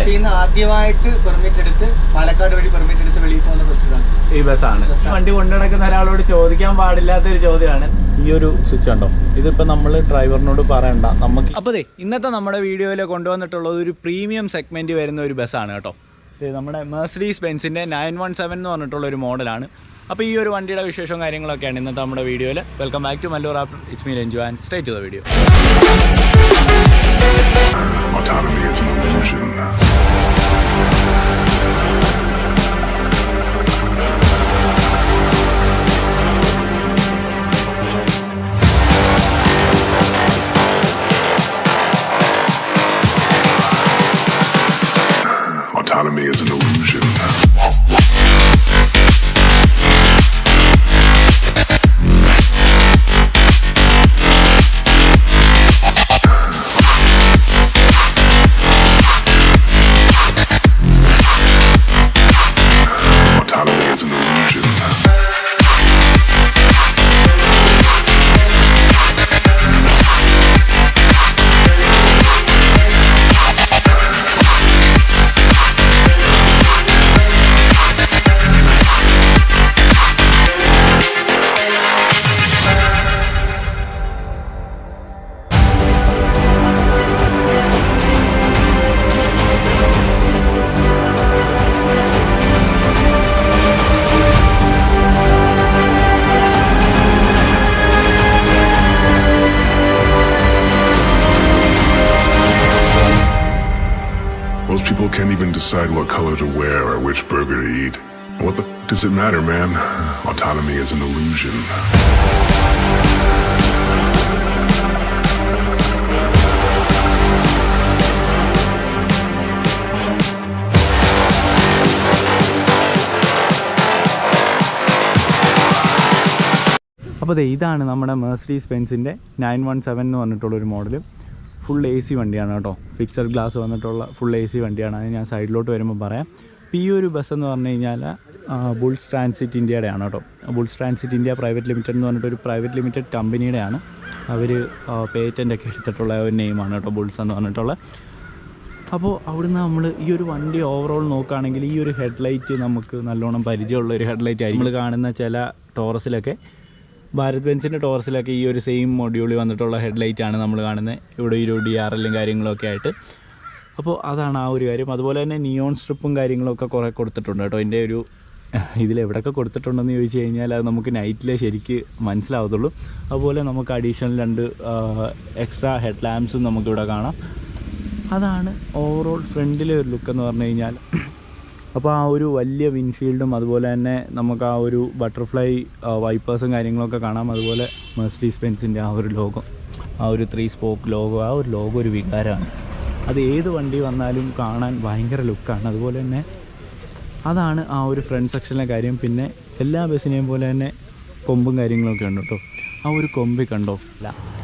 വെളിയിൽ നിന്ന് ആദ്യമായിട്ട് പെർമിറ്റ് എടുത്ത് പാലക്കാട് വഴി പെർമിറ്റ് എടുത്ത് വെളിയിൽ പോകുന്ന ബസ്സാണ് ഈ ബസ്സാണ്. വണ്ടി കൊണ്ടുനടക്കുന്ന ഒരാളോട് ചോദിക്കാൻ പാടില്ലാത്തൊരു ചോദ്യമാണ് ഈ ഒരു സ്വിച്ച് ഉണ്ടോ. ഇതിപ്പോൾ നമ്മൾ ഡ്രൈവറിനോട് പറയണ്ട നമുക്ക്. അപ്പോൾ ഇന്നത്തെ നമ്മുടെ വീഡിയോയിൽ കൊണ്ടുവന്നിട്ടുള്ളത് ഒരു പ്രീമിയം സെഗ്മെൻറ്റ് വരുന്ന ഒരു ബസ്സാണ് കേട്ടോ. ഇത് നമ്മുടെ മെർസിഡീസ് ബെൻസിൻ്റെ 917 എന്ന് പറഞ്ഞിട്ടുള്ള ഒരു മോഡലാണ്. അപ്പോൾ ഈ ഒരു വണ്ടിയുടെ വിശേഷവും കാര്യങ്ങളൊക്കെയാണ് ഇന്നത്തെ നമ്മുടെ വീഡിയോയിൽ. Welcome back to Mallu raptor. It's me Ranju and straight to the video. Autonomy is an illusion. Autonomy is an illusion. Most people can't even decide what color to wear or which burger to eat. What the does it matter, man? Autonomy is an illusion. അപ്പോൾ ഇതാണ് നമ്മുടെ Mercedes ബെൻസിൻ്റെ 917 എന്ന് പറഞ്ഞിട്ടുള്ളൊരു model. Full AC വണ്ടിയാണ് കേട്ടോ. Fixed glass വന്നിട്ടുള്ള full AC വണ്ടിയാണ്. അത് ഞാൻ സൈഡിലോട്ട് വരുമ്പോൾ പറയാം. അപ്പോൾ ഈ ഒരു ബസ് എന്ന് പറഞ്ഞു കഴിഞ്ഞാൽ ബുൾസ് ട്രാൻസിറ്റ് ഇന്ത്യയുടെയാണ് കേട്ടോ. Bulls transit India private limited എന്ന് പറഞ്ഞിട്ടൊരു പ്രൈവറ്റ് ലിമിറ്റഡ് കമ്പനിയുടെയാണ്. അവർ പേറ്റൻ്റൊക്കെ എടുത്തിട്ടുള്ള ഒരു നെയിമാണ് കേട്ടോ, ബുൾസ് എന്ന് പറഞ്ഞിട്ടുള്ള. അപ്പോൾ അവിടുന്ന് നമ്മൾ ഈ ഒരു വണ്ടി ഓവറോൾ നോക്കുകയാണെങ്കിൽ ഈ ഒരു ഹെഡ്ലൈറ്റ് നമുക്ക് നല്ലോണം പരിചയമുള്ള ഒരു ഹെഡ്ലൈറ്റ് ആയിരിക്കും. നമ്മൾ കാണുന്ന ചില ടോറസിലൊക്കെ, ഭാരത് ബെൻസിൻ്റെ ടോറസിലൊക്കെ ഈ ഒരു സെയിം മൊഡ്യൂളിൽ വന്നിട്ടുള്ള ഹെഡ്ലൈറ്റാണ് നമ്മൾ കാണുന്നത്. ഇവിടെ ഒരു DRLും കാര്യങ്ങളൊക്കെ ആയിട്ട്. അപ്പോൾ അതാണ് ആ ഒരു കാര്യം. അതുപോലെ തന്നെ നിയോൺ സ്ട്രിപ്പും കാര്യങ്ങളൊക്കെ കുറേ കൊടുത്തിട്ടുണ്ട് കേട്ടോ. എൻ്റെ ഒരു ഇതിലെവിടെയൊക്കെ കൊടുത്തിട്ടുണ്ടെന്ന് ചോദിച്ചു കഴിഞ്ഞാൽ അത് നമുക്ക് നൈറ്റിലെ ശരിക്ക് മനസ്സിലാവത്തുള്ളൂ. അതുപോലെ നമുക്ക് അഡീഷണൽ 2 എക്സ്ട്രാ ഹെഡ് ലാമ്പ്സും നമുക്കിവിടെ കാണാം. അതാണ് ഓവറോൾ ഫ്രണ്ടിലെ ഒരു ലുക്കെന്ന് പറഞ്ഞു കഴിഞ്ഞാൽ. അപ്പോൾ ആ ഒരു വലിയ വിൻഷീൽഡും അതുപോലെ തന്നെ നമുക്ക് ആ ഒരു ബട്ടർഫ്ലൈ വൈപ്പേഴ്സും കാര്യങ്ങളൊക്കെ കാണാം. അതുപോലെ മെർസിഡീസ് ബെൻസിൻ്റെ ആ ഒരു ലോഗോ, ആ ഒരു 3 സ്പോക്ക് ലോഗോ, ആ ഒരു ലോഗോ ഒരു വികാരമാണ്. അത് ഏത് വണ്ടി വന്നാലും കാണാൻ ഭയങ്കര ലുക്കാണ്. അതുപോലെ തന്നെ അതാണ് ആ ഒരു ഫ്രണ്ട് സെക്ഷനിലെ കാര്യം. പിന്നെ എല്ലാ ബസ്സിനെയും പോലെ തന്നെ കൊമ്പും കാര്യങ്ങളൊക്കെ ഉണ്ട് കേട്ടോ. ആ ഒരു കൊമ്പിൽ കണ്ടോ,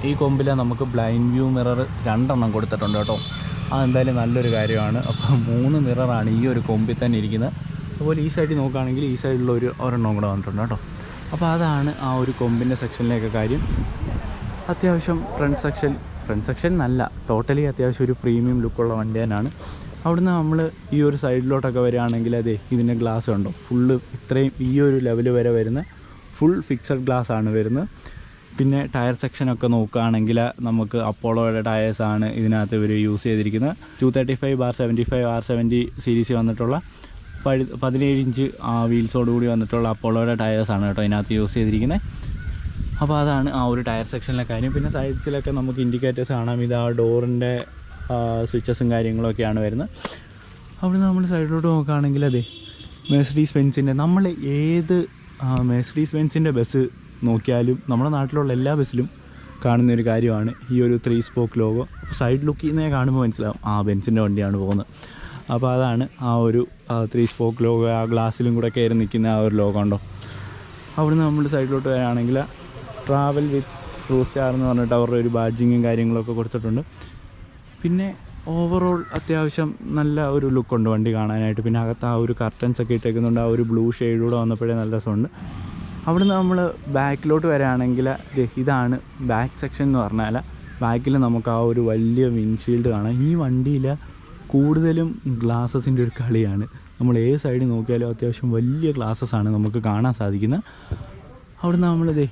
ഈ കൊമ്പിൽ നമുക്ക് ബ്ലൈൻഡ് വ്യൂ മിറർ 2 കൊടുത്തിട്ടുണ്ട് കേട്ടോ. അതെന്തായാലും നല്ലൊരു കാര്യമാണ്. അപ്പോൾ 3 മിററാണ് ഈ ഒരു കൊമ്പിൽ തന്നെ ഇരിക്കുന്നത്. അതുപോലെ ഈ സൈഡിൽ നോക്കുകയാണെങ്കിൽ ഈ സൈഡിലുള്ള ഒരെണ്ണം കൂടെ വന്നിട്ടുണ്ട് കേട്ടോ. അപ്പോൾ അതാണ് ആ ഒരു കൊമ്പിൻ്റെ സെക്ഷനിലേക്ക് കാര്യം. അത്യാവശ്യം ഫ്രണ്ട് സെക്ഷൻ നല്ല ടോട്ടലി അത്യാവശ്യം ഒരു പ്രീമിയം ലുക്കുള്ള വണ്ടി തന്നെയാണ്. അവിടുന്ന് നമ്മൾ ഈ ഒരു സൈഡിലോട്ടൊക്കെ വരികയാണെങ്കിൽ അതെ ഇതിൻ്റെ ഗ്ലാസ് ഉണ്ടോ ഫുള്ള് ഇത്രയും ഈ ഒരു ലെവൽ വരെ വരുന്ന ഫുൾ ഫിക്സഡ് ഗ്ലാസ് ആണ് വരുന്നത്. പിന്നെ ടയർ സെക്ഷനൊക്കെ നോക്കുകയാണെങ്കിൽ നമുക്ക് അപ്പോളോയുടെ ടയേഴ്സാണ് ഇതിനകത്ത് ഇവർ യൂസ് ചെയ്തിരിക്കുന്നത്. 235/75 R70 സീരീസ് വന്നിട്ടുള്ള 17 ഇഞ്ച് വീൽസോടുകൂടി വന്നിട്ടുള്ള അപ്പോളോയുടെ ടയേഴ്സാണ് കേട്ടോ ഇതിനകത്ത് യൂസ് ചെയ്തിരിക്കുന്നത്. അപ്പോൾ അതാണ് ആ ഒരു ടയർ സെക്ഷനിലെ കാര്യം. പിന്നെ സൈഡ്സിലൊക്കെ നമുക്ക് ഇൻഡിക്കേറ്റേഴ്സ് കാണാം. ഇത് ആ ഡോറിൻ്റെ സ്വിച്ചസും കാര്യങ്ങളൊക്കെയാണ് വരുന്നത്. അവിടെ നമ്മൾ സൈഡിലോട്ട് നോക്കുകയാണെങ്കിൽ അതെ മെർസിഡീസ് ബെൻസിൻ്റെ നമ്മൾ ഏത് മെർസിഡീസ് ബെൻസിൻ്റെ ബസ് നോക്കിയാലും നമ്മുടെ നാട്ടിലുള്ള എല്ലാ ബസ്സിലും കാണുന്നൊരു കാര്യമാണ് ഈ ഒരു 3 സ്പോക്ക് ലോഗോ. സൈഡ് ലുക്കിൽ നിന്നേ കാണുമ്പോൾ മനസ്സിലാവും ആ ബെൻസിൻ്റെ വണ്ടിയാണ് പോകുന്നത്. അപ്പോൾ അതാണ് ആ ഒരു 3 സ്പോക്ക് ലോഗോ. ആ ഗ്ലാസ്സിലും കൂടെ കയറി നിൽക്കുന്ന ആ ഒരു ലോഗോ ഉണ്ടോ. അവിടുന്ന് നമ്മൾ സൈഡിലോട്ട് വരികയാണെങ്കിൽ ട്രാവൽ വിത്ത് ട്രൂ സ്റ്റാർ എന്ന് പറഞ്ഞിട്ട് അവരുടെ ഒരു ബാഡ്ജിങ്ങും കാര്യങ്ങളൊക്കെ കൊടുത്തിട്ടുണ്ട്. പിന്നെ ഓവറോൾ അത്യാവശ്യം നല്ല ഒരു ലുക്കുണ്ട് വണ്ടി കാണാനായിട്ട്. പിന്നെ അകത്ത് ആ ഒരു കർട്ടൻസ് ഒക്കെ ഇട്ടേക്കുന്നുണ്ട്. ആ ഒരു ബ്ലൂ ഷെയ്ഡൂടെ വന്നപ്പോഴേ നല്ല രസമുണ്ട്. അവിടുന്ന് നമ്മൾ ബാക്കിലോട്ട് വരികയാണെങ്കിൽ ഇതാണ് ബാക്ക് സെക്ഷൻ എന്ന് പറഞ്ഞാൽ ബാക്കിൽ നമുക്ക് ആ ഒരു വലിയ വിൻഷീൽഡ് കാണാം. ഈ വണ്ടിയിൽ കൂടുതലും ഗ്ലാസസിൻ്റെ ഒരു കളിയാണ്. നമ്മൾ ഏത് സൈഡിൽ നോക്കിയാലും അത്യാവശ്യം വലിയ ഗ്ലാസസാണ് നമുക്ക് കാണാൻ സാധിക്കുന്നത്. അവിടുന്ന് നമ്മളിതേ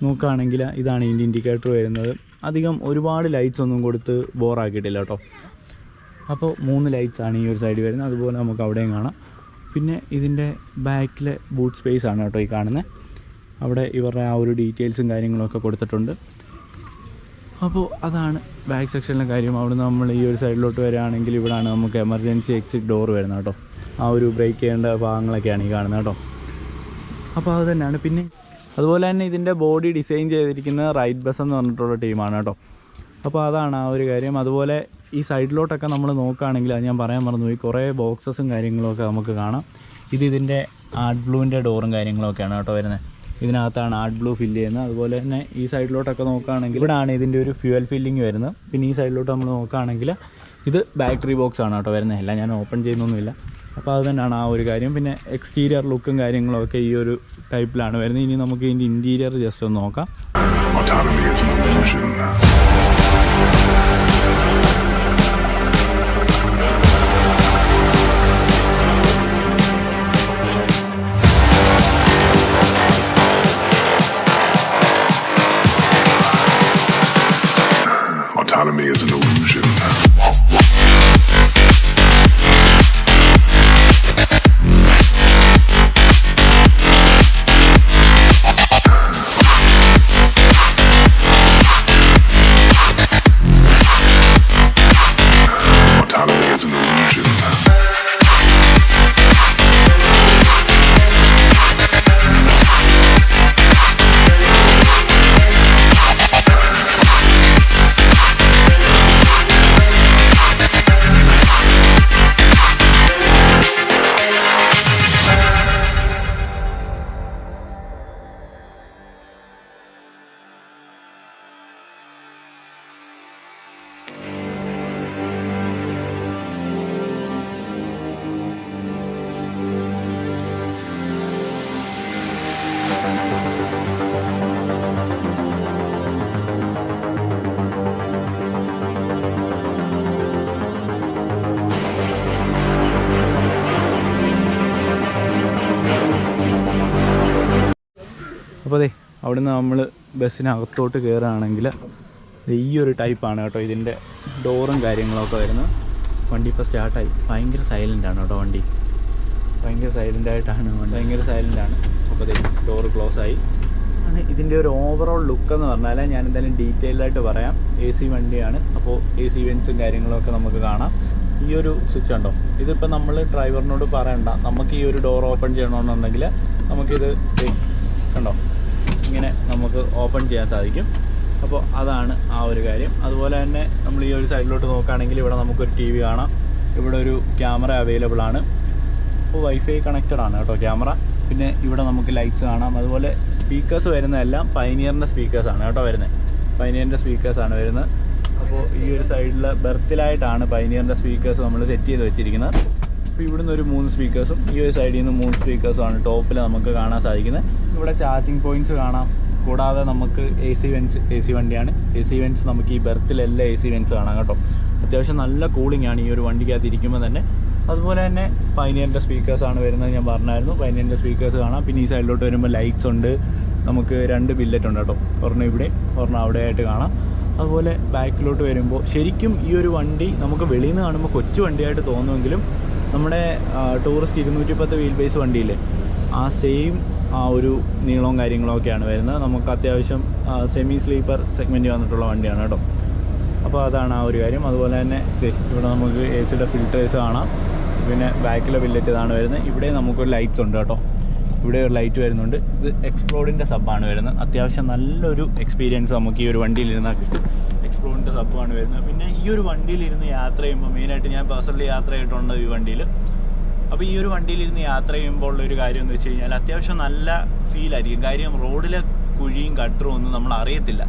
നോക്കുകയാണെങ്കിൽ ഇതാണ് ഇതിൻ്റെ ഇൻഡിക്കേറ്റർ വരുന്നത്. അധികം ഒരുപാട് ലൈറ്റ്സ് ഒന്നും കൊടുത്ത് ബോറാക്കിയിട്ടില്ല കേട്ടോ. അപ്പോൾ 3 ലൈറ്റ്സാണ് ഈ ഒരു സൈഡിൽ വരുന്നത്. അതുപോലെ നമുക്ക് അവിടെയും കാണാം. പിന്നെ ഇതിൻ്റെ ബാക്കിലെ ബൂട്ട് സ്പേസ് ആണ് കേട്ടോ ഈ കാണുന്നത്. അവിടെ ഇവരുടെ ആ ഒരു ഡീറ്റെയിൽസും കാര്യങ്ങളൊക്കെ കൊടുത്തിട്ടുണ്ട്. അപ്പോൾ അതാണ് ബാക്ക് സെക്ഷനിലെ കാര്യം. അവിടുന്ന് നമ്മൾ ഈ ഒരു സൈഡിലോട്ട് വരികയാണെങ്കിൽ ഇവിടെയാണ് നമുക്ക് എമർജൻസി എക്സിറ്റ് ഡോർ വരുന്നത് കേട്ടോ. ആ ഒരു ബ്രേക്ക് ചെയ്യേണ്ട ഭാഗങ്ങളൊക്കെയാണ് ഈ കാണുന്നത് കേട്ടോ. അപ്പോൾ അത് തന്നെയാണ്. പിന്നെ അതുപോലെ തന്നെ ഇതിൻ്റെ ബോഡി ഡിസൈൻ ചെയ്തിരിക്കുന്നത് റൈറ്റ് ബസ് എന്ന് പറഞ്ഞിട്ടുള്ള ടീമാണ് കേട്ടോ. അപ്പോൾ അതാണ് ആ ഒരു കാര്യം. അതുപോലെ ഈ സൈഡിലോട്ടൊക്കെ നമ്മൾ നോക്കുകയാണെങ്കിൽ അത് ഞാൻ പറയാൻ മറന്നുപോയി, കുറേ ബോക്സസും കാര്യങ്ങളൊക്കെ നമുക്ക് കാണാം. ഇതിൻ്റെ ആർട്ട് ബ്ലൂവിൻ്റെ ഡോറും കാര്യങ്ങളൊക്കെയാണ് കേട്ടോ വരുന്നത്. ഇതിനകത്താണ് ആർട്ട് ബ്ലൂ ഫില്ല് ചെയ്യുന്നത്. അതുപോലെ തന്നെ ഈ സൈഡിലോട്ടൊക്കെ നോക്കുകയാണെങ്കിൽ ഇവിടെയാണ് ഇതിൻ്റെ ഒരു ഫ്യൂവൽ ഫില്ലിങ് വരുന്നത്. പിന്നെ ഈ സൈഡിലോട്ട് നമ്മൾ നോക്കുകയാണെങ്കിൽ ഇത് ബാറ്ററി ബോക്സ് ആണ് കേട്ടോ വരുന്നത്. എല്ലാം ഞാൻ ഓപ്പൺ ചെയ്യുന്നൊന്നുമില്ല. അപ്പോൾ അത് തന്നെയാണ് ആ ഒരു കാര്യം. പിന്നെ എക്സ്റ്റീരിയർ ലുക്കും കാര്യങ്ങളൊക്കെ ഈ ഒരു ടൈപ്പിലാണ് വരുന്നത്. ഇനി നമുക്ക് ഇതിൻ്റെ ഇൻറ്റീരിയർ ജസ്റ്റ് ഒന്ന് നോക്കാം. Autonomy is an illusion. അപ്പോൾ അതെ അവിടുന്ന് നമ്മൾ ബസ്സിനകത്തോട്ട് കയറുകയാണെങ്കിൽ ഈ ഒരു ടൈപ്പാണ് കേട്ടോ ഇതിൻ്റെ ഡോറും കാര്യങ്ങളൊക്കെ വരുന്നത്. വണ്ടി ഇപ്പോൾ സ്റ്റാർട്ടായി. ഭയങ്കര സൈലൻ്റാണ് കേട്ടോ വണ്ടി. ഭയങ്കര സൈലൻ്റായിട്ടാണ് വണ്ടി. ഭയങ്കര സൈലൻ്റാണ്. അപ്പോൾ അതെ ഡോറ് ക്ലോസ് ആയി. ഇതിൻ്റെ ഒരു ഓവറോൾ ലുക്കെന്ന് പറഞ്ഞാൽ ഞാൻ എന്തായാലും ഡീറ്റെയിൽഡായിട്ട് പറയാം. AC വണ്ടിയാണ്. അപ്പോൾ AC വെൻസും കാര്യങ്ങളൊക്കെ നമുക്ക് കാണാം. ഈ ഒരു സ്വിച്ച് ഉണ്ടോ, ഇതിപ്പോൾ നമ്മൾ ഡ്രൈവറിനോട് പറയണ്ട. നമുക്ക് ഈ ഒരു ഡോർ ഓപ്പൺ ചെയ്യണമെന്നുണ്ടെങ്കിൽ നമുക്കിത് കണ്ടോ ഇങ്ങനെ നമുക്ക് ഓപ്പൺ ചെയ്യാൻ സാധിക്കും. അപ്പോൾ അതാണ് ആ ഒരു കാര്യം. അതുപോലെ തന്നെ നമ്മൾ ഈ ഒരു സൈഡിലോട്ട് നോക്കുകയാണെങ്കിൽ ഇവിടെ നമുക്കൊരു TV കാണാം. ഇവിടെ ഒരു ക്യാമറ അവൈലബിൾ ആണ്. അപ്പോൾ വൈഫൈ കണക്റ്റഡ് ആണ് കേട്ടോ ക്യാമറ. പിന്നെ ഇവിടെ നമുക്ക് ലൈറ്റ്സ് കാണാം. അതുപോലെ സ്പീക്കേഴ്സ് വരുന്നതെല്ലാം പൈനിയറിൻ്റെ സ്പീക്കേഴ്സാണ് കേട്ടോ വരുന്നത്. പൈനിയറിൻ്റെ സ്പീക്കേഴ്സാണ് വരുന്നത്. അപ്പോൾ ഈ ഒരു സൈഡിൽ ബെർത്തിലായിട്ടാണ് പൈനിയറിൻ്റെ സ്പീക്കേഴ്സ് നമ്മൾ സെറ്റ് ചെയ്ത് വെച്ചിരിക്കുന്നത്. അപ്പോൾ ഇവിടുന്ന് ഒരു 3 സ്പീക്കേഴ്സും ഈ ഒരു സൈഡിൽ നിന്ന് 3 സ്പീക്കേഴ്സുമാണ് ടോപ്പിൽ നമുക്ക് കാണാൻ സാധിക്കുന്നത്. ഇവിടെ ചാർജിങ് പോയിൻറ്റ്സ് കാണാം. കൂടാതെ നമുക്ക് AC വെൻസ്, AC വണ്ടിയാണ്. AC വെൻസ് നമുക്ക് ഈ ബെർത്തിലെല്ലാം AC വെൻസ് കാണാം കേട്ടോ. അത്യാവശ്യം നല്ല കൂളിംഗ് ആണ് ഈ ഒരു വണ്ടിക്കകത്ത് ഇരിക്കുമ്പോൾ തന്നെ. അതുപോലെ തന്നെ പൈനിയറിൻ്റെ സ്പീക്കേഴ്സാണ് വരുന്നത്. ഞാൻ പറഞ്ഞായിരുന്നു പൈനിയറിൻ്റെ സ്പീക്കേഴ്സ് കാണാം. പിന്നെ ഈ സൈഡിലോട്ട് വരുമ്പോൾ ലൈറ്റ്സ് ഉണ്ട്. നമുക്ക് 2 ബില്ലറ്റ് ഉണ്ട് കേട്ടോ. ഒരെണ്ണം ഇവിടെ, ഒരെണ്ണം അവിടെ ആയിട്ട് കാണാം. അതുപോലെ ബാക്കിലോട്ട് വരുമ്പോൾ ശരിക്കും ഈ ഒരു വണ്ടി നമുക്ക് വെളിയിൽ നിന്ന് കാണുമ്പോൾ കൊച്ചു വണ്ടിയായിട്ട് തോന്നുമെങ്കിലും നമ്മുടെ ടൂറിസ്റ്റ് 210 വീൽ ബേസ് വണ്ടിയില്ലേ ആ സെയിം ആ ഒരു നീളവും കാര്യങ്ങളൊക്കെയാണ് വരുന്നത്. നമുക്ക് അത്യാവശ്യം സെമി സ്ലീപ്പർ സെഗ്മെൻറ്റ് വന്നിട്ടുള്ള വണ്ടിയാണ് കേട്ടോ. അപ്പോൾ അതാണ് ആ ഒരു കാര്യം. അതുപോലെ തന്നെ ഇവിടെ നമുക്ക് AC ഫിൽറ്റേഴ്സ് കാണാം. പിന്നെ ബാക്കിലെ ബില്ലറ്റ് ഇതാണ് വരുന്നത്. ഇവിടെ നമുക്കൊരു ലൈറ്റ്സ് ഉണ്ട് കേട്ടോ. ഇവിടെ ഒരു ലൈറ്റ് വരുന്നുണ്ട്. ഇത് എക്സ്പ്ലോഡിൻ്റെ സബ്ബാണ് വരുന്നത്. അത്യാവശ്യം നല്ലൊരു എക്സ്പീരിയൻസ് നമുക്ക് ഈ ഒരു വണ്ടിയിലിരുന്നാൽ കിട്ടും. എക്സ്പ്ലോഡിൻ്റെ സബ്ബാണ് വരുന്നത്. പിന്നെ ഈ ഒരു വണ്ടിയിലിരുന്ന് യാത്ര ചെയ്യുമ്പോൾ മെയിനായിട്ട് ഞാൻ പേഴ്സണലി യാത്ര ചെയ്തിട്ടുണ്ട് ഈ വണ്ടിയിൽ. അപ്പോൾ ഈ ഒരു വണ്ടിയിലിരുന്ന് യാത്ര ചെയ്യുമ്പോൾ ഉള്ളൊരു കാര്യം എന്ന് വെച്ച് കഴിഞ്ഞാൽ അത്യാവശ്യം നല്ല ഫീലായിരിക്കും. കാര്യം റോഡിലെ കുഴിയും ഗട്ടറും ഒന്നും നമ്മൾ അറിയത്തില്ല.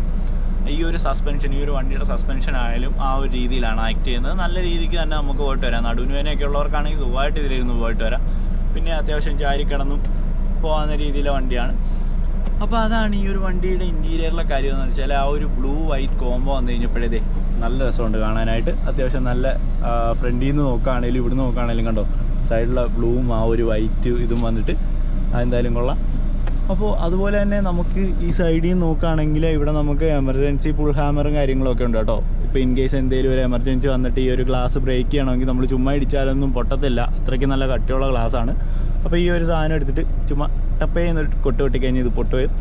ഈ ഒരു സസ്പെൻഷൻ, ഈ ഒരു വണ്ടിയുടെ സസ്പെൻഷൻ ആയാലും ആ ഒരു രീതിയിലാണ് ആക്ട് ചെയ്യുന്നത്. നല്ല രീതിക്ക് തന്നെ നമുക്ക് പോയിട്ട് വരാം. നടുവിനുവേനയൊക്കെ ഉള്ളവർക്കാണെങ്കിൽ സുഖമായിട്ട് ഇതിലിരുന്ന് പോയിട്ട് വരാം. പിന്നെ അത്യാവശ്യം ചാരിക്കിടന്നും പോകാവുന്ന രീതിയിലെ വണ്ടിയാണ്. അപ്പോൾ അതാണ് ഈ ഒരു വണ്ടിയുടെ ഇൻറ്റീരിയറിലെ കാര്യം എന്ന് വെച്ചാൽ ആ ഒരു ബ്ലൂ വൈറ്റ് കോംബോ വന്നു കഴിഞ്ഞപ്പോഴേ നല്ല രസമുണ്ട് കാണാനായിട്ട്. അത്യാവശ്യം നല്ല ഫ്രണ്ടിൽ നിന്ന് നോക്കുകയാണെങ്കിലും ഇവിടുന്ന് നോക്കുകയാണെങ്കിലും കണ്ടോ സൈഡിലെ ബ്ലൂവും ആ ഒരു വൈറ്റ് ഇതും വന്നിട്ട് അതെന്തായാലും കൊള്ളാം. അപ്പോൾ അതുപോലെ തന്നെ നമുക്ക് ഈ സൈഡിൽ നിന്ന് നോക്കുകയാണെങ്കിൽ ഇവിടെ നമുക്ക് എമർജൻസി പുൾ ഹാമറും കാര്യങ്ങളൊക്കെ ഉണ്ട് കേട്ടോ. ഇപ്പോൾ ഇൻ കേസ് എന്തെങ്കിലും ഒരു എമർജൻസി വന്നിട്ട് ഈ ഒരു ഗ്ലാസ് ബ്രേക്ക് ചെയ്യണമെങ്കിൽ നമ്മൾ ചുമ്മാ ഇടിച്ചാലൊന്നും പൊട്ടത്തില്ല, അത്രയ്ക്ക് നല്ല കട്ടിയുള്ള ഗ്ലാസ്സാണ്. അപ്പോൾ ഈ ഒരു സാധനം എടുത്തിട്ട് ചുമ്മാ ടപ്പ് ചെയ്യുന്ന കൊട്ട് കൊട്ടിക്കഴിഞ്ഞ് ഇത് പൊട്ടുകയും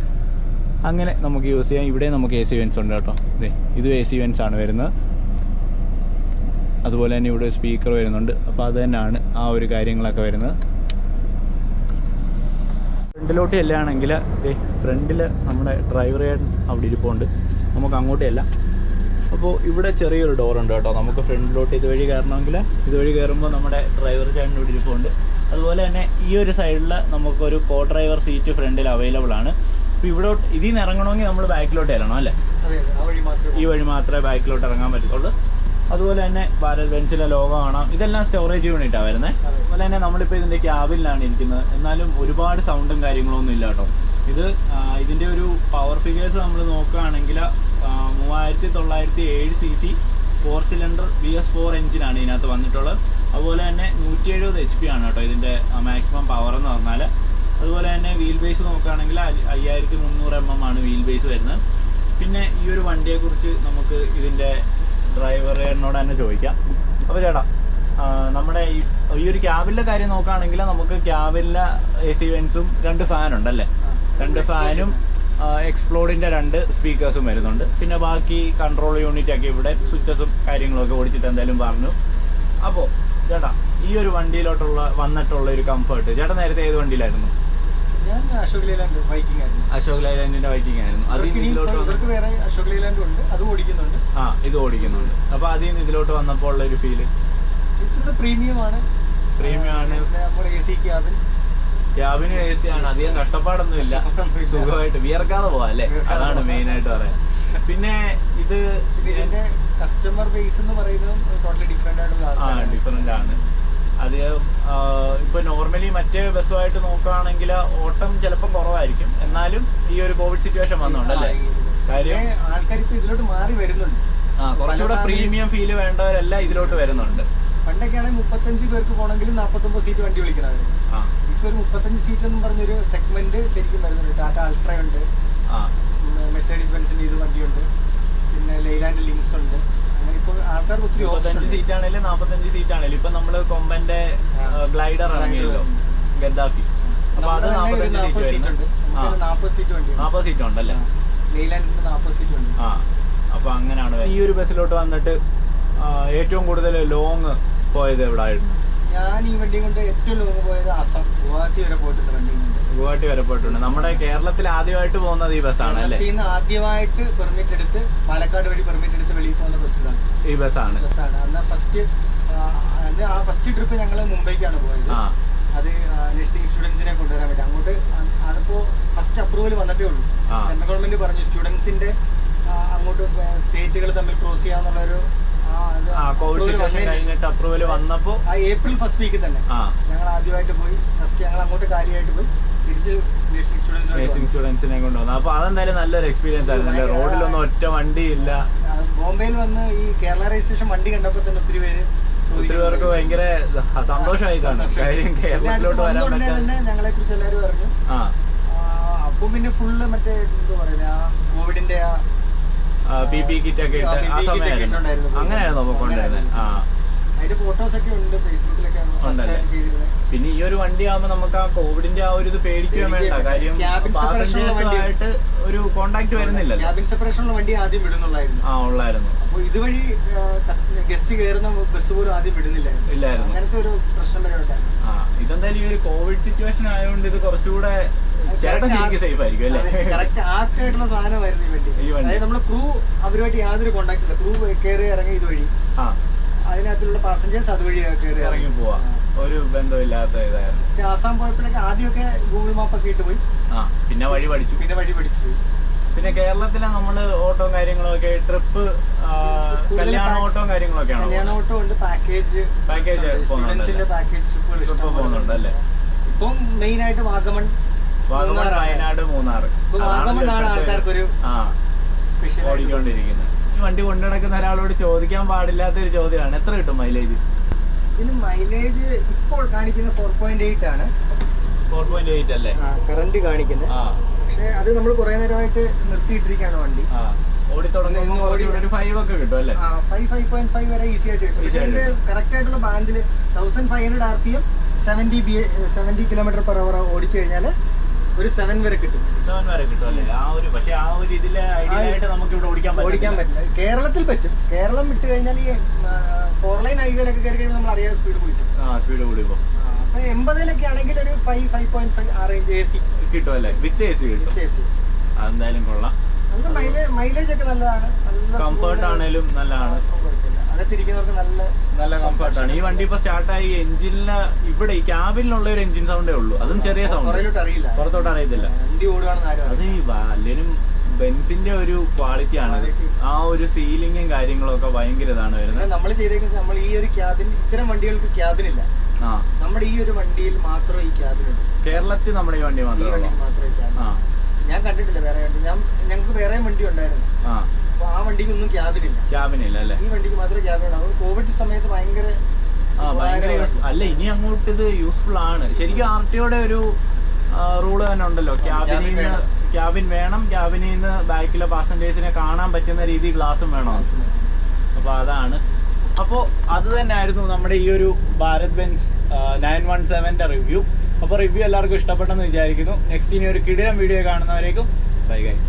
അങ്ങനെ നമുക്ക് യൂസ് ചെയ്യാം. ഇവിടെ നമുക്ക് AC വെൻസ് ഉണ്ട് കേട്ടോ. ഇത് AC വെൻസ് ആണ് വരുന്നത്. അതുപോലെ തന്നെ ഇവിടെ സ്പീക്കർ വരുന്നുണ്ട്. അപ്പോൾ അത് തന്നെയാണ് ആ ഒരു കാര്യങ്ങളൊക്കെ വരുന്നത്. ഫ്രണ്ടിലോട്ട് ചെല്ലുകയാണെങ്കിൽ ഫ്രണ്ടിൽ നമ്മുടെ ഡ്രൈവർ അവിടെ ഇരിപ്പുണ്ട്, നമുക്ക് അങ്ങോട്ടേ അല്ല. അപ്പോൾ ഇവിടെ ചെറിയൊരു ഡോറുണ്ട് കേട്ടോ. നമുക്ക് ഫ്രണ്ടിലോട്ട് ഇതുവഴി കയറണമെങ്കിൽ ഇതുവഴി കയറുമ്പോൾ നമ്മുടെ ഡ്രൈവർ ചേട്ടൻ ഇവിടെ ഇരിപ്പുണ്ട്. അതുപോലെ തന്നെ ഈ ഒരു സൈഡിൽ നമുക്കൊരു കോ ഡ്രൈവർ സീറ്റ് ഫ്രണ്ടിൽ അവൈലബിൾ ആണ്. അപ്പോൾ ഇവിടെ ഇതിൽ നിന്ന് ഇറങ്ങണമെങ്കിൽ നമ്മൾ ബാക്കിലോട്ട് ഇറങ്ങണം അല്ലേ? ഈ വഴി മാത്രമേ ബാക്കിലോട്ട് ഇറങ്ങാൻ പറ്റത്തുള്ളൂ. അതുപോലെ തന്നെ ഭാരത് ബെൻസിലെ ലോഗോ കാണാം. ഇതെല്ലാം സ്റ്റോറേജ് യൂണിറ്റാണ് വരുന്നത്. അതുപോലെ തന്നെ നമ്മളിപ്പോൾ ഇതിൻ്റെ ക്യാബിനിലാണ് ഇരിക്കുന്നത്. എന്നാലും ഒരുപാട് സൗണ്ടും കാര്യങ്ങളൊന്നും ഇല്ല കേട്ടോ. ഇതിൻ്റെ ഒരു പവർ ഫിഗേഴ്സ് നമ്മൾ നോക്കുകയാണെങ്കിൽ 3907 cc 4 സിലിണ്ടർ BS4 എഞ്ചിനാണ് ഇതിനകത്ത് വന്നിട്ടുള്ളത്. അതുപോലെ തന്നെ 170 HP ആണ് കേട്ടോ ഇതിൻ്റെ മാക്സിമം പവർ എന്ന് പറഞ്ഞാൽ. അതുപോലെ തന്നെ വീൽ ബേസ് നോക്കുകയാണെങ്കിൽ 5300 mm ആണ് വീൽ ബേസ് വരുന്നത്. പിന്നെ ഈ ഒരു വണ്ടിയെക്കുറിച്ച് നമുക്ക് ഇതിൻ്റെ ഡ്രൈവറിനോട് തന്നെ ചോദിക്കാം. അപ്പോൾ ചേട്ടാ, നമ്മുടെ ഈ ഒരു ക്യാബിൻ്റെ കാര്യം നോക്കുകയാണെങ്കിൽ നമുക്ക് ക്യാബിലെ AC വെൻസും 2 ഫാനുണ്ടല്ലേ? 2 ഫാനും എക്സ്പ്ലോഡിൻ്റെ 2 സ്പീക്കേഴ്സും വരുന്നുണ്ട്. പിന്നെ ബാക്കി കൺട്രോൾ യൂണിറ്റൊക്കെ ഇവിടെ സ്വിച്ചസും കാര്യങ്ങളൊക്കെ ഓടിച്ചിട്ട് എന്തായാലും പറഞ്ഞു. അപ്പോൾ ചേട്ടാ, ഈ ഒരു വണ്ടിയിലോട്ടുള്ള വന്നിട്ടുള്ള ഒരു കംഫർട്ട്, ചേട്ടാ നേരത്തെ ഏത് വണ്ടിയിലായിരുന്നു? ഞാൻ അശോക് ലൈലാൻഡ് ബൈക്കിംഗ് ആയിരുന്നു. അശോക് ലൈലാൻഡിന്റെ ബൈക്കിംഗ് ആയിരുന്നു. വേറെ അശോക് ലൈലാൻഡ് ഉണ്ട്, അതും ഓടിക്കുന്നുണ്ട്. ഇത് ഓടിക്കുന്നുണ്ട്. അപ്പൊ അതിൽ നിന്ന് ഇതിലോട്ട് വന്നപ്പോൾ ഉള്ള ഒരു ഫീല് ഇതിന്റെ പ്രീമിയം ആണ്. ക്യാബിന് AC ആണ്. അധികം കഷ്ടപ്പാടൊന്നും ഇല്ല, സുഖമായിട്ട് വിയർക്കാതെ പോവാ അല്ലേ? അതാണ് മെയിൻ ആയിട്ട് പറയാൻ. പിന്നെ ഇതിന്റെ കസ്റ്റമർ ബേസ് എന്ന് പറയുന്നത് ടോട്ടലി ഡിഫറെന്റ് ആണ്. അത് ഇപ്പൊ നോർമലി മറ്റേ ബസ്സുമായിട്ട് നോക്കുകയാണെങ്കിൽ ഓട്ടം ചിലപ്പോൾ കുറവായിരിക്കും. എന്നാലും ഈ ഒരു കോവിഡ് സിറ്റുവേഷൻ വന്നോണ്ടല്ലേ കാര്യം ആൾക്കാർ ഇപ്പൊ ഇതിലോട്ട് മാറി വരുന്നുണ്ട്. കുറച്ചുകൂടെ പ്രീമിയം ഫീല് വേണ്ടവരെല്ലാം ഇതിലോട്ട് വരുന്നുണ്ട്. പണ്ടൊക്കെ ആണെങ്കിൽ 35 പേർക്ക് പോകണമെങ്കിൽ 49 സീറ്റ് വണ്ടി വിളിക്കണത്. ഇപ്പൊ ഒരു 35 സീറ്റ് എന്ന് പറഞ്ഞൊരു സെഗ്മെന്റ് ശരിക്കും വരുന്നുണ്ട്. ടാറ്റ അൾട്ര ഉണ്ട്, മെഴ്സീഡീസ് ബെൻസിന്റെ ഇത് വണ്ടിയുണ്ട്, പിന്നെ ലൈലാൻഡ് ലിങ്ക്സ് ഉണ്ട്. അങ്ങനെ ഇപ്പോൾ ആൾക്കാർ ഒത്തിരി 35 സീറ്റ് ആണെങ്കിലും 45 സീറ്റ് ആണെങ്കിലും ഇപ്പൊ നമ്മള് കൊമ്പന്റെ ഗ്ലൈഡർ ഇറങ്ങിയല്ലോ, ഗദ്ദാഫി. അപ്പൊ അത് 40 സീറ്റ് ഉണ്ട്. 40 സീറ്റ് ഉണ്ടല്ലേ? ലൈലാൻഡിന് 40 സീറ്റ് ഉണ്ട്. അപ്പൊ അങ്ങനെയാണ്. ഈ ഒരു ബസ്സിലോട്ട് വന്നിട്ട് ഏറ്റവും കൂടുതൽ ലോങ് പോയത് എവിടെ ആയിരുന്നു? ഞാൻ ഈ വണ്ടി കൊണ്ട് ഏറ്റവും ലോങ് പോയത് അസം, ഗുവാഹത്തി വരെ പോയിട്ടുണ്ട്. വണ്ടി കൊണ്ട് ഗുവാഹത്തി വരെ പോയിട്ടുണ്ട്. നമ്മുടെ കേരളത്തിൽ ആദ്യമായിട്ട് പോകുന്നത് ഈ ബസ്സാണ് അല്ലേ? ആദ്യമായിട്ട് പെർമിറ്റ് എടുത്ത് പാലക്കാട് വഴി പെർമിറ്റ് എടുത്ത് വെളിയിൽ പോകുന്ന ബസ്സാണ് ഈ ബസ്സാണ്. അന്ന് ഫസ്റ്റ് ട്രിപ്പ് ഞങ്ങൾ മുംബൈക്കാണ് പോയത്. അത് നഴ്സിംഗ് സ്റ്റുഡൻസിനെ കൊണ്ടുവരാൻ പറ്റും അങ്ങോട്ട്. അതിപ്പോ ഫസ്റ്റ് അപ്രൂവൽ വന്നിട്ടേ ഉള്ളൂ. സെൻട്രൽ ഗവൺമെന്റ് പറഞ്ഞു സ്റ്റുഡൻസിന്റെ അങ്ങോട്ട് സ്റ്റേറ്റുകൾ തമ്മിൽ ക്രോസ് ചെയ്യാന്നുള്ളൊരു കോവിഡ് സിറ്റുവേഷൻ കഴിഞ്ഞിട്ട് അപ്രൂവൽ വന്നപ്പോ ഏപ്രിൽ ഫസ്റ്റ് വീക്കിൽ തന്നെ ഞങ്ങൾ ആദ്യമായിട്ട് പോയി. ഫസ്റ്റ് ഞങ്ങൾ അങ്ങോട്ട് കാര്യമായിട്ട് പോയി തിരിച്ച് നഴ്സിംഗ് സ്റ്റുഡൻസിനെ കൊണ്ടുവന്നു. അപ്പൊ അതെന്തായാലും നല്ലൊരു എക്സ്പീരിയൻസ് ആയിരുന്നു. റോഡിലൊന്നും ഒറ്റ വണ്ടി ഇല്ല. ബോംബെയിൽ വന്ന് ഈ കേരള രജിസ്ട്രേഷൻ വണ്ടി കണ്ടപ്പോ തന്നെ ഒത്തിരി പേർക്ക് ഭയങ്കര സന്തോഷമായി കാണും. കാര്യം കേരളത്തിലോട്ട് വരാൻ തന്നെ ഞങ്ങളെ കുറിച്ച് എല്ലാവരും പറഞ്ഞു. അപ്പൊ പിന്നെ ഫുള്ള് മറ്റേ എന്താ പറയുക കോവിഡിന്റെ PP കിറ്റ് ഒക്കെ ഇട്ട് ആ സമയമായിരുന്നു. അങ്ങനെയായിരുന്നു നമുക്ക് കൊണ്ടുവരുന്നത്. അതിന്റെ ഫോട്ടോസ് ഒക്കെ ഉണ്ട് ഫേസ്ബുക്കിലൊക്കെ ഉണ്ടല്ലേ? പിന്നെ ഈ ഒരു വണ്ടി ആകുമ്പോൾ നമുക്ക് ആ കോവിഡിന്റെ ആ ഒരു ഇത് പേടിക്കുകയും വേണ്ട. കാര്യം പാസഞ്ചേഴ്സുമായിട്ട് ഒരു കോണ്ടാക്ട് വരുന്നില്ല. ക്യാബിൻ സെപ്പറേഷനുള്ള വണ്ടി ആദ്യം വിടുന്നുള്ളായിരുന്നു. ഉള്ളായിരുന്നു. അപ്പൊ ഇതുവഴി ഗസ്റ്റ് കയറുന്ന ബസ് പോലും ആദ്യം വിടുന്നില്ലായിരുന്നു. അങ്ങനത്തെ ഒരു പ്രശ്നം വരെ ഉണ്ടായിരുന്നു. ഇതെന്തായാലും ഈ ഒരു കോവിഡ് സിറ്റുവേഷൻ ആയതുകൊണ്ട് ഇത് കുറച്ചുകൂടെ സേഫ് ആയിരിക്കും അല്ലേ? കറക്റ്റ് ആപ്റ്റായിട്ടുള്ള സാധനമായിരുന്നു ഈ വണ്ടി. അതായത് നമ്മള് ക്രൂ അവരുമായിട്ട് യാതൊരു കോണ്ടാക്ട് ഇല്ല. ക്രൂ കയറി ഇറങ്ങി ഇതുവഴി, അതിനകത്തുള്ള പാസഞ്ചേഴ്സ് അതുവഴി കയറി ഇറങ്ങി പോവാ. ഒരു ബന്ധമില്ലാത്ത ഇതായിരുന്നു. ആസാം പോയപ്പോഴൊക്കെ ആദ്യമൊക്കെ ഗൂഗിൾ മാപ്പ് ഒക്കെ ഇട്ട് പോയി. പിന്നെ വഴി പഠിച്ചു പോയി. പിന്നെ കേരളത്തിലെ നമ്മള് ഓട്ടോ കാര്യങ്ങളൊക്കെ ട്രിപ്പ് കല്യാണ ഓട്ടോ കാര്യങ്ങളൊക്കെയാണ്. കല്യാണ ഓട്ടോ ഉണ്ട്, പാക്കേജ് സ്റ്റുഡൻസിന്റെ പാക്കേജ് ട്രിപ്പ് പോകുന്നുണ്ട് അല്ലേ? ഇപ്പം മെയിൻ ആയിട്ട് വാഗമൺ വയനാട്, മൂന്നാർ ആൾക്കാർക്കൊരു സ്പെഷ്യൽ ഓടിക്കൊണ്ടിരിക്കുന്നത്. ഈ വണ്ടി കൊണ്ടു നടക്കുന്ന ഒരാളോട് ചോദിക്കാൻ പാടില്ലാത്തൊരു ചോദ്യമാണ്, എത്ര കിട്ടും മൈലേജ്? ഇതിന് മൈലേജ് ഇപ്പോൾ കാണിക്കുന്നത് 4.8 ആണ്. 4.8 അല്ലേ കറന്റ് കാണിക്കുന്നത്? പക്ഷെ അത് നമ്മൾ കുറെ നേരമായിട്ട് നിർത്തിയിട്ടിരിക്കുകയാണ് വണ്ടി. ഓടി തുടങ്ങുമ്പോൾ ഒരു 5 ഒക്കെ കിട്ടും അല്ലേ? 5.5 വരെ ഈസി ആയിട്ട് കിട്ടും. പക്ഷേ ഇതിന്റെ കറക്റ്റ് ആയിട്ടുള്ള ബാൻഡിൽ 1500 RPM 70 km/h ഓടിച്ചു കഴിഞ്ഞാൽ ഒരു 7 വരെ കിട്ടും. 7 വരെ കിട്ടും അല്ലേ? പക്ഷെ ആ ഒരു ഇതിലെ ഐഡിയ ആയിട്ട് നമുക്ക് ഇവിടെ ഓടിക്കാൻ പറ്റില്ല. കേരളത്തിൽ പറ്റും. കേരളം വിട്ട് കഴിഞ്ഞാൽ ഈ 4 ലൈൻ ഹൈവേയിലൊക്കെ കയറി കഴിഞ്ഞാൽ നമ്മൾ അറിയാതെ സ്പീഡ് കൂടി സ്പീഡ് കൂടി പോകും. 80-ലൊക്കെ ആണെങ്കിൽ ഒരു 5.5 ആ റേഞ്ച് AC കിട്ടും അല്ലേ? വിത്ത് AC കിട്ടും. അതെന്തായാലും കൊള്ളാം. മൈലേജ് ഒക്കെ നല്ലതാണ്. കംഫർട്ട് ആണേലും നല്ലതാണ്. അകത്തിരിക്കുന്നവർക്ക് നല്ല കംഫർട്ടാണ്. ഈ വണ്ടി ഇപ്പൊ സ്റ്റാർട്ടായി എഞ്ചിനില് ഇവിടെ ഈ ക്യാബിനുള്ള ഒരു എഞ്ചിൻ സൗണ്ടേ ഉള്ളൂ. അതും ചെറിയ സൗണ്ട്, പുറത്തോട്ട് അറിയത്തില്ല. അത് അല്ലേലും ബെൻസിന്റെ ഒരു ക്വാളിറ്റി ആണ്. ആ ഒരു സീലിങ്ങും കാര്യങ്ങളും ഒക്കെ ഭയങ്കര ഇതാണ് വരുന്നത്. നമ്മൾ ചെയ്തേക്കുന്നത് നമ്മൾ ഈ ഒരു ക്യാബിൻ, ഇത്തരം വണ്ടികൾക്ക് ക്യാബിനില്ല. നമ്മുടെ ഈ ഒരു വണ്ടിയിൽ മാത്രമേ ഈ ക്യാബിനുള്ളൂ. കേരളത്തിൽ നമ്മുടെ ഈ വണ്ടി മാത്രമേ. ഞാൻ കണ്ടിട്ടില്ല വേറെ വണ്ടി. ഞങ്ങൾക്ക് വേറെ വണ്ടി ഉണ്ടായിരുന്നു. അപ്പൊ ആ വണ്ടിക്ക് ഒന്നും ക്യാബിനില്ല അല്ലേ? ഈ വണ്ടിക്ക് മാത്രമേ ക്യാബിനുള്ളൂ. അതുകൊണ്ട് കോവിഡ് സമയത്ത് ഭയങ്കര അല്ല, ഇനി അങ്ങോട്ട് ഇത് യൂസ്ഫുൾ ആണ് ശരിക്കും. RTOയുടെ ഒരു റൂള് തന്നെ ഉണ്ടല്ലോ, ക്യാബിൻ വേണം, ക്യാബിനിൽ നിന്ന് ബാക്കിലെ പാസഞ്ചേഴ്സിനെ കാണാൻ പറ്റുന്ന രീതി ഗ്ലാസും വേണം. അപ്പോൾ അതാണ്. അപ്പോൾ അത് തന്നെയായിരുന്നു നമ്മുടെ ഈ ഒരു ഭാരത് ബെൻസ് 917ന്റെ റിവ്യൂ. അപ്പോൾ റിവ്യൂ എല്ലാവർക്കും ഇഷ്ടപ്പെട്ടെന്ന് വിചാരിക്കുന്നു. നെക്സ്റ്റ് ഇനി ഒരു കിടിലം വീഡിയോ കാണുന്നവരേക്കും ബൈ ഗൈസ്.